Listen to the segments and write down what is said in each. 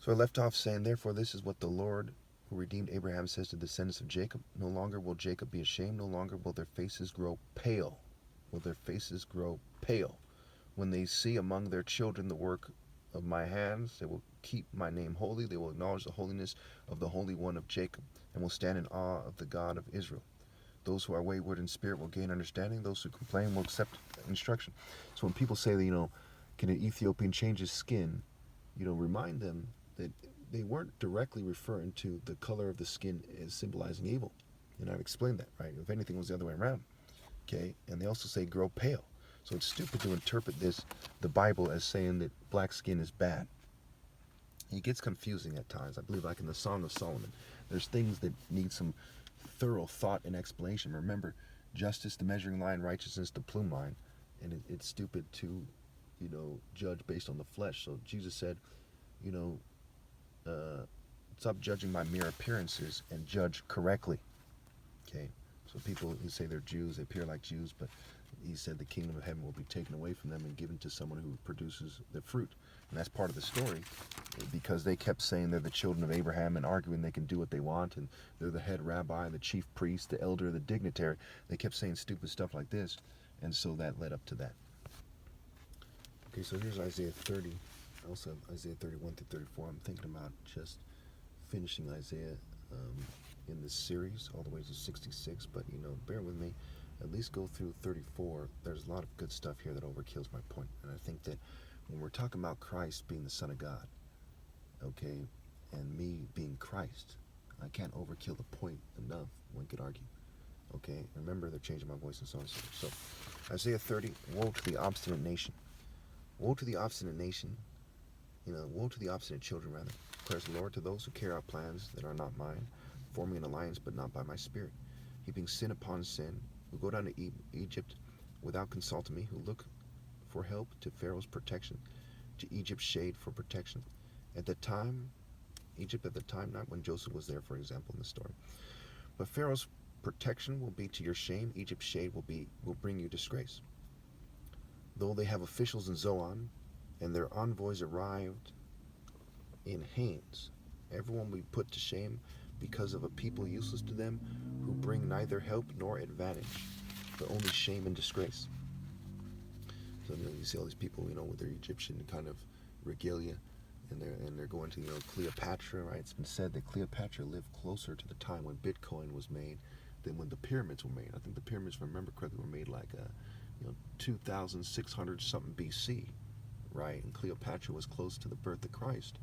So I left off saying, therefore, this is what the Lord who redeemed Abraham says to the descendants of Jacob. No longer will Jacob be ashamed. No longer will their faces grow pale. Will their faces grow pale. When they see among their children the work of my hands, they will keep my name holy. They will acknowledge the holiness of the Holy One of Jacob and will stand in awe of the God of Israel. Those who are wayward in spirit will gain understanding. Those who complain will accept instruction. So when people say that, can an Ethiopian change his skin? Remind them that they weren't directly referring to the color of the skin as symbolizing evil. And I've explained that, right? If anything, it was the other way around. Okay? And they also say grow pale. So it's stupid to interpret the Bible, as saying that black skin is bad. It gets confusing at times. I believe, like in the Song of Solomon, there's things that need some thorough thought and explanation. Remember, justice the measuring line, righteousness the plumb line, and it's stupid to, judge based on the flesh. So Jesus said, you know, stop judging by mere appearances and judge correctly. Okay, so people who say they're Jews, they appear like Jews, but he said the kingdom of heaven will be taken away from them and given to someone who produces the fruit. And that's part of the story, because they kept saying they're the children of Abraham and arguing they can do what they want, and they're the head rabbi, the chief priest, the elder, the dignitary. They kept saying stupid stuff like this, and so that led up to that. Okay, so here's Isaiah 30, also Isaiah 31 through 34. I'm thinking about just finishing Isaiah in this series all the way to 66, but bear with me. At least go through 34. There's a lot of good stuff here that overkills my point. And I think that when we're talking about Christ being the Son of God, okay, and me being Christ, I can't overkill the point enough, one could argue. Okay, remember, they're changing my voice and so on and so forth. So, Isaiah 30, woe to the obstinate nation. Woe to the obstinate nation, woe to the obstinate children, rather, declares the Lord, to those who carry out plans that are not mine, forming an alliance but not by my spirit, heaping sin upon sin, who go down to Egypt without consulting me, who look for help to Pharaoh's protection, to Egypt's shade for protection. Egypt at the time, not when Joseph was there, for example, in the story. But Pharaoh's protection will be to your shame. Egypt's shade will bring you disgrace. Though they have officials in Zoan, and their envoys arrived in Hanes, everyone will be put to shame because of a people useless to them, who bring neither help nor advantage, but only shame and disgrace. So you see all these people, with their Egyptian kind of regalia, and they're going to Cleopatra, right? It's been said that Cleopatra lived closer to the time when Bitcoin was made than when the pyramids were made. I think the pyramids, if I remember correctly, were made like 2,600 something BC, right? And Cleopatra was close to the birth of Christ,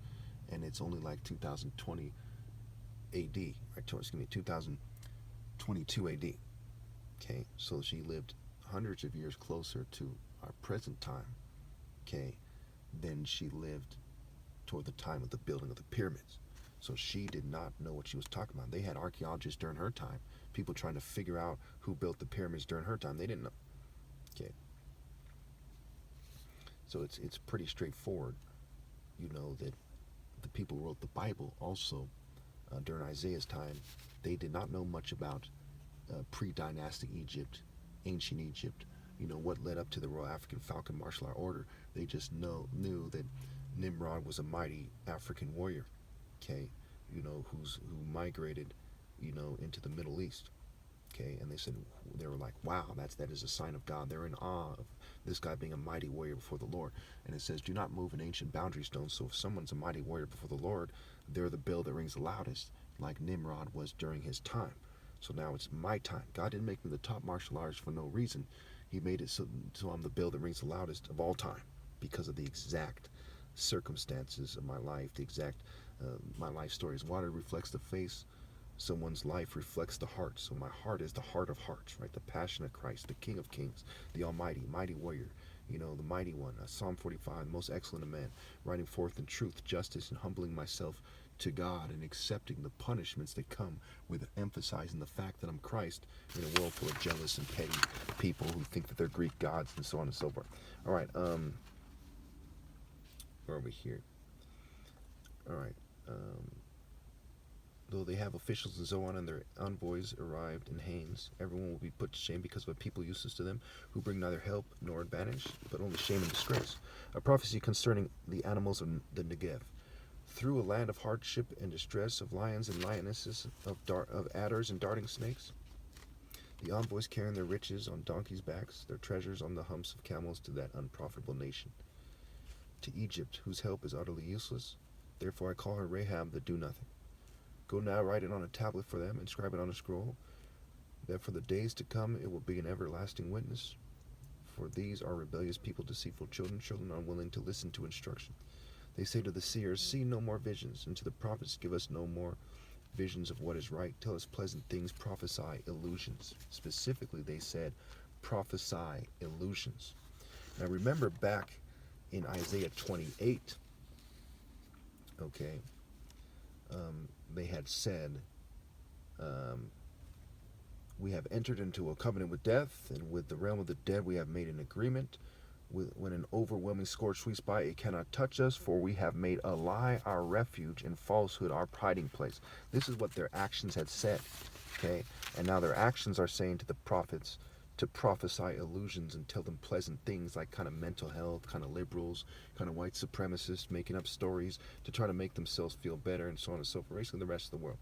and it's only like 2020 AD, right? 2022 AD. Okay, so she lived hundreds of years closer to our present time, okay, than she lived toward the time of the building of the pyramids. So she did not know what she was talking about. They had archaeologists during her time, people trying to figure out who built the pyramids during her time. They didn't know. Okay. So it's pretty straightforward, that the people who wrote the Bible also during Isaiah's time, they did not know much about pre-dynastic Egypt, ancient Egypt, what led up to the Royal African Falcon Martial Art Order. They just knew that Nimrod was a mighty African warrior, okay, who migrated, into the Middle East, okay, and they were like, wow, that is a sign of God. They're in awe of this guy being a mighty warrior before the Lord. And it says, do not move an ancient boundary stone. So if someone's a mighty warrior before the Lord, they're the bell that rings the loudest, like Nimrod was during his time. So now it's my time. God didn't make me the top martial artist for no reason. He made it so I'm the bell that rings the loudest of all time, because of the exact circumstances of my life, my life story. As water reflects the face, someone's life reflects the heart. So my heart is the heart of hearts, right? The passion of Christ, the King of Kings, the Almighty, mighty warrior, the mighty one. Psalm 45, the most excellent of men, riding forth in truth, justice, and humbling myself to God and accepting the punishments that come with emphasizing the fact that I'm Christ in a world full of jealous and petty people who think that they're Greek gods and so on and so forth. All right, where are we here? All right, though they have officials in Zoan and their envoys arrived in Hanes, everyone will be put to shame because of a people useless to them, who bring neither help nor advantage, but only shame and disgrace. A prophecy concerning the animals of the Negev. through a land of hardship and distress, of lions and lionesses, of adders and darting snakes. The envoys carrying their riches on donkeys' backs, their treasures on the humps of camels, to that unprofitable nation, to Egypt, whose help is utterly useless. Therefore I call her Rahab, the do nothing. Go now, write it on a tablet for them, inscribe it on a scroll, that for the days to come it will be an everlasting witness. For these are rebellious people, deceitful children, children unwilling to listen to instruction. They say to the seers, see no more visions, and to the prophets, give us no more visions of what is right. Tell us pleasant things, prophesy illusions. Specifically, they said, prophesy illusions. Now remember back in Isaiah 28, okay, they had said, we have entered into a covenant with death, and with the realm of the dead we have made an agreement. When an overwhelming scourge sweeps by, it cannot touch us, for we have made a lie our refuge and falsehood our hiding place. This is what their actions had said, okay? And now their actions are saying to the prophets to prophesy illusions and tell them pleasant things, like kind of mental health, kind of liberals, kind of white supremacists, making up stories to try to make themselves feel better, and so on and so forth, basically the rest of the world.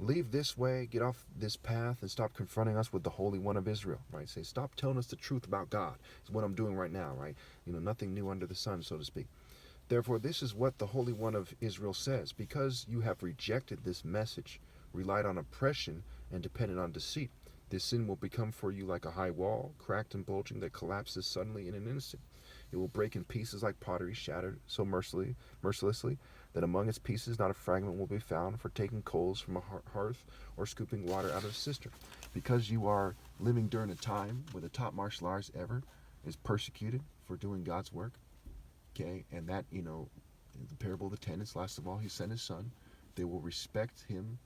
Leave this way, get off this path, and stop confronting us with the Holy One of Israel, right? Say, stop telling us the truth about God. Is what I'm doing right now, right? Nothing new under the sun, so to speak. Therefore, this is what the Holy One of Israel says. Because you have rejected this message, relied on oppression, and depended on deceit, this sin will become for you like a high wall, cracked and bulging, that collapses suddenly in an instant. It will break in pieces like pottery, shattered so mercilessly, that among its pieces not a fragment will be found, for taking coals from a hearth or scooping water out of a cistern. Because you are living during a time where the top martial arts ever is persecuted for doing God's work, okay, and that, the parable of the tenants, last of all, he sent his son. They will respect him.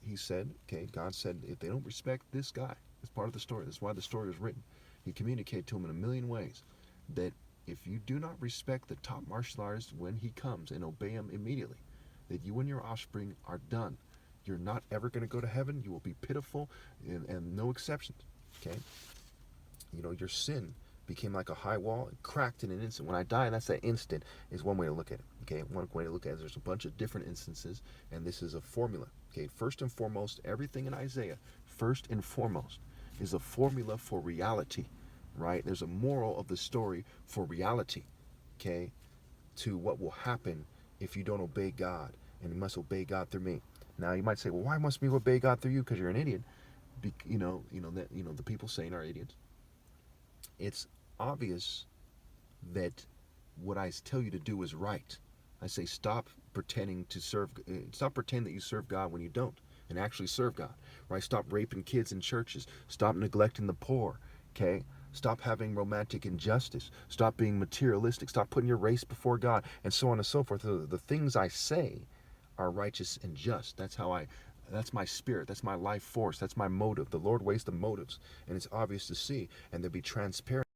He said, okay, God said, if they don't respect this guy, it's part of the story. That's why the story was written. He communicated to him in a million ways that if you do not respect the top martial artist when he comes and obey him immediately, that you and your offspring are done. You're not ever going to go to heaven. You will be pitiful, and no exceptions. Okay? Your sin became like a high wall and cracked in an instant. When I die, that's that instant, is one way to look at it. Okay? One way to look at it is there's a bunch of different instances, and this is a formula. Okay? First and foremost, everything in Isaiah, first and foremost, is a formula for reality. Right? There's a moral of the story for reality, okay, to what will happen if you don't obey God, and you must obey God through me. Now you might say, well, why must we obey God through you? Because you're an idiot. The people saying are idiots. It's obvious that what I tell you to do is right. I say stop pretending that you serve God when you don't, and actually serve God. Right? Stop raping kids in churches. Stop neglecting the poor. Okay? Stop having romantic injustice. Stop being materialistic. Stop putting your race before God, and so on and so forth. The things I say are righteous and just. That's my spirit. That's my life force. That's my motive. The Lord weighs the motives, and it's obvious to see, and they'll be transparent.